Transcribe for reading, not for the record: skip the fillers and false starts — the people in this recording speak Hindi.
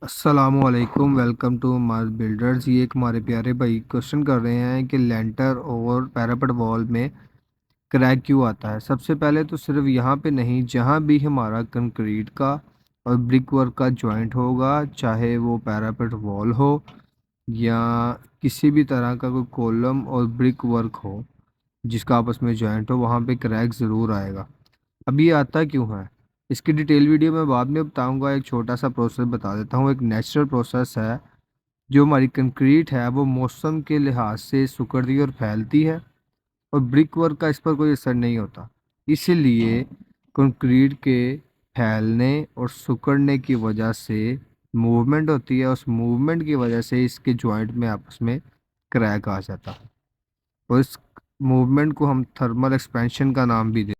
अस्सलामुअलैकुम, वेलकम टू मास बिल्डर्स। ये एक हमारे प्यारे भाई क्वेश्चन कर रहे हैं कि लेंटर और पैरापेट वॉल में क्रैक क्यों आता है। सबसे पहले तो सिर्फ यहाँ पे नहीं, जहाँ भी हमारा कंक्रीट का और ब्रिक वर्क का जॉइंट होगा, चाहे वो पैरापेट वॉल हो या किसी भी तरह का कोई कॉलम और ब्रिक वर्क हो जिसका आपस में जॉइंट हो, वहाँ पे क्रैक ज़रूर आएगा। अब ये आता क्यों है, इसकी डिटेल वीडियो मैं बाद में बताऊंगा। एक छोटा सा प्रोसेस बता देता हूँ। एक नेचुरल प्रोसेस है। जो हमारी कंक्रीट है वो मौसम के लिहाज से सिकुड़ती और फैलती है, और ब्रिक वर्क का इस पर कोई असर नहीं होता। इसीलिए कंक्रीट के फैलने और सिकुड़ने की वजह से मूवमेंट होती है। उस मूवमेंट की वजह से इसके जॉइंट में आपस में क्रैक आ जाता है, और इस मूवमेंट को हम थर्मल एक्सपेंशन का नाम भी देते हैं।